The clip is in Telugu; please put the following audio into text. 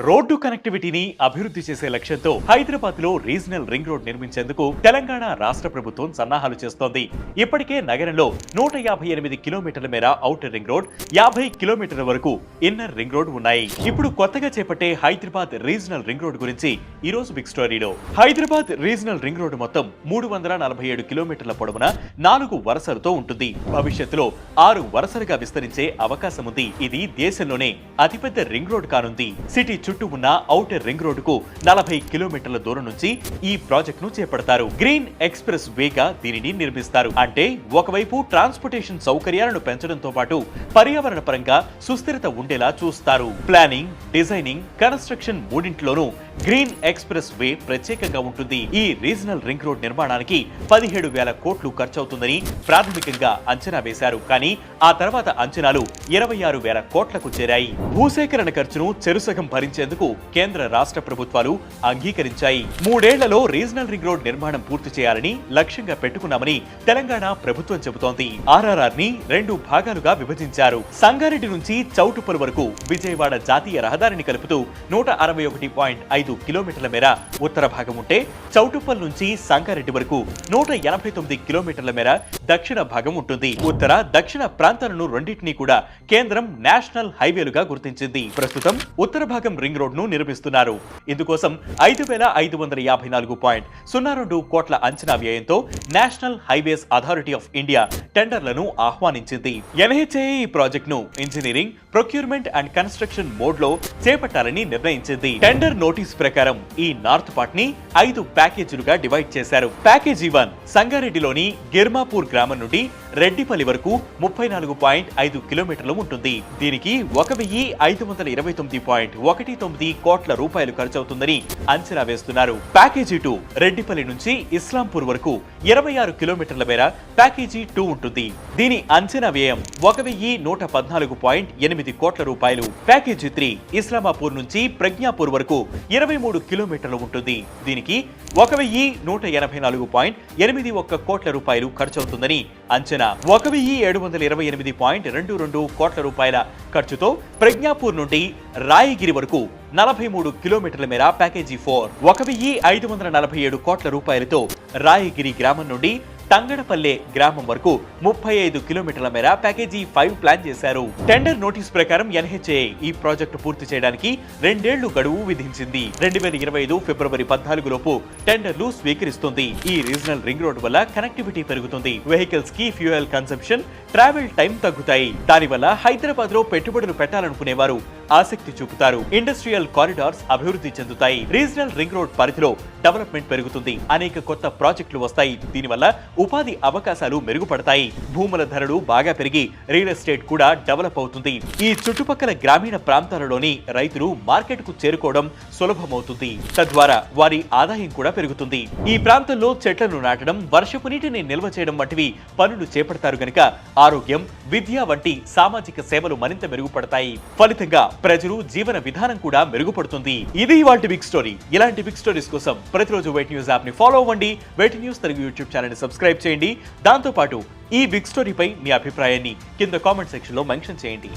రోడ్డు కనెక్టివిటీని అభివృద్ధి చేసే లక్ష్యంతో హైదరాబాద్ లో రీజనల్ రింగ్ రోడ్ నిర్మించేందుకు తెలంగాణ రాష్ట్ర ప్రభుత్వం సన్నాహాలు చేస్తోంది. ఇప్పటికే నగరంలో 158 కిలోమీటర్ల మేర ఔటర్ రింగ్ రోడ్, 50 కిలోమీటర్ల వరకు ఇన్నర్ రింగ్ రోడ్ ఉన్నాయి. ఇప్పుడు కొత్తగా చేపట్టే హైదరాబాద్ రీజనల్ రింగ్ రోడ్ గురించి ఈ రోజు బిగ్ స్టోరీలో. హైదరాబాద్ రీజనల్ రింగ్ రోడ్ మొత్తం 347 కిలోమీటర్ల పొడవున 4 వరుసలతో ఉంటుంది. భవిష్యత్తులో 6 వరుసలుగా విస్తరించే అవకాశం ఉంది. ఇది దేశంలోనే అతిపెద్ద రింగ్ రోడ్ కానుంది. సిటీ చుట్టూ ఉన్న ఔటర్ రింగ్ రోడ్డుకు 40 కిలోమీటర్ల దూరం నుంచి ఈ ప్రాజెక్ట్ ను చేపడతారు. గ్రీన్ ఎక్స్ప్రెస్ వేగా దీనిని నిర్మిస్తారు. అంటే ఒకవైపు ట్రాన్స్పోర్టేషన్ సౌకర్యాలను పెంచడంతో పాటు పర్యావరణ పరంగా సుస్థిరత ఉండేలా చూస్తారు. ప్లానింగ్, డిజైనింగ్, కన్స్ట్రక్షన్ మూడింటిలోనూ గ్రీన్ ఎక్స్ప్రెస్ వే ప్రత్యేకంగా ఉంటుంది. ఈ రీజనల్ రింగ్ రోడ్ నిర్మాణానికి 17,000 కోట్లు ఖర్చవుతుందని ప్రాథమికంగా అంచనా వేశారు. కానీ ఆ తర్వాత అంచనాలు 26,000 కోట్లకు చేరాయి. భూసేకరణ ఖర్చును చెరుసగం భరించేందుకు కేంద్ర రాష్ట్ర ప్రభుత్వాలు అంగీకరించాయి. 3 ఏళ్లలో రీజనల్ రింగ్ రోడ్ నిర్మాణం పూర్తి చేయాలని లక్ష్యంగా పెట్టుకున్నామని తెలంగాణ ప్రభుత్వం చెబుతోంది. ఆర్ఆర్ఆర్ ని 2 భాగాలుగా విభజించారు. సంగారెడ్డి నుంచి చౌటుప్పల్ వరకు విజయవాడ జాతీయ రహదారిని కలుపుతూ 161.5 కిలోమీటర్ల మేర ఉత్తర భాగం ఉంటే, చౌటుప్పల్ నుంచి సంగారెడ్డి వరకు 189 కిలోమీటర్ల మేర దక్షిణ భాగం ఉంటుంది. ఉత్తర, దక్షిణ ప్రాంతాలను రెండింటినీ కూడా కేంద్రం నేషనల్ హైవేలుగా గుర్తించింది. ప్రస్తుతం ఉత్తర భాగం రింగ్ రోడ్ ను నిర్మిస్తున్నారు. ఇందుకోసం 5,554.02 కోట్ల అంచనా వ్యయంతో national highways authority of India టెండర్లను ఆహ్వానించింది. ఎన్హెచ్ఏఐ ఈ ప్రాజెక్ట్ ను engineering, procurement and construction mode లో చేపట్టాలని నిర్ణయించింది. టెండర్ నోటీస్ ప్రకారం ఈ నార్త్ పార్ట్ ని 5 ప్యాకేజీలుగా డివైడ్ చేశారు. ప్యాకేజీ 1 సంగారెడ్డిలోని గిర్మాపూర్ గ్రామం నుండి రెడ్డిపల్లి వరకు 34.5 కిలోమీటర్లు ఉంటుంది. దీనికి 1,529.19 కోట్ల రూపాయలు ఖర్చవుతుందని అంచనా వేస్తున్నారు. ప్యాకేజీ 2 రెడ్డిపల్లి నుంచి ఇస్లాంపూర్ వరకు 26 కిలోమీటర్ల మేర ప్యాకేజీ 2 ఉంటుంది. దీని అంచనా వ్యయం 1,114.8 కోట్ల రూపాయలు. ప్యాకేజీ 3 ఇస్లామాపూర్ నుంచి ప్రజ్ఞాపూర్ వరకు 23 కిలోమీటర్లు ఉంటుంది. దీనికి 1,184.81 కోట్ల రూపాయలు ఖర్చవుతుందని అంచనా. 1,728.22 కోట్ల రూపాయల ఖర్చుతో ప్రజ్ఞాపూర్ నుండి రాయగిరి వరకు 43 కిలోమీటర్ల మేర ప్యాకేజీ 4, 1,547 కోట్ల రూపాయలతో రాయగిరి గ్రామం నుండి తంగడపల్లె గ్రామం వరకు 35 కిలోమీటర్ల మేర ప్యాకేజీ 5 ప్లాన్ చేశారు. టెండర్ నోటీస్ ప్రకారం ఎన్హెచ్ఏఐ ఈ ప్రాజెక్టు పూర్తి చేయడానికి 2 ఏళ్లు గడువు విధించింది. 2025 ఫిబ్రవరి 14 లోపు టెండర్లు స్వీకరిస్తుంది. ఈ రీజనల్ రింగ్ రోడ్ వల్ల కనెక్టివిటీ పెరుగుతుంది. వెహికల్స్ కి ఫ్యూయల్ కన్సంప్షన్, ట్రావెల్ టైం తగ్గుతాయి. దానివల్ల హైదరాబాద్ లో పెట్టుబడులు పెట్టాలనుకునేవారు ఆసక్తి చూపుతారు. ఇండస్ట్రియల్ కారిడార్స్ అభివృద్ధి చెందుతాయి. రీజనల్ రింగ్ రోడ్ పరిధిలో డెవలప్మెంట్ పెరుగుతుంది. అనేక కొత్త ప్రాజెక్టులు వస్తాయి. దీనివల్ల ఉపాధి అవకాశాలు మెరుగుపడతాయి. భూముల ధరలు బాగా పెరిగి రియల్ ఎస్టేట్ కూడా డెవలప్ అవుతుంది. ఈ చుట్టుపక్కల గ్రామీణ ప్రాంతాలలోని రైతులు మార్కెట్ కు చేరుకోవడం సులభమవుతుంది. తద్వారా వారి ఆదాయం కూడా పెరుగుతుంది. ఈ ప్రాంతంలో చెట్లను నాటడం, వర్షపు నీటిని నిల్వ చేయడం వంటివి పనులు చేపడతారు గనుక ఆరోగ్యం, విద్య వంటి సామాజిక సేవలు మరింత మెరుగుపడతాయి. ఫలితంగా ప్రజలు జీవన విధానం కూడా మెరుగుపడుతుంది. ఇది ఇవాల్టి బిగ్ స్టోరీ. ఇలాంటి బిగ్ స్టోరీస్ కోసం ప్రతిరోజు వెయిట్ న్యూస్ యాప్ ని ఫాలో అవ్వండి. Way2News Telugu YouTube channel ని సబ్స్క్రైబ్ చేయండి. దాంతో పాటు ఈ బిగ్ స్టోరీపై మీ అభిప్రాయాన్ని కింద కామెంట్ సెక్షన్ లో మెన్షన్ చేయండి.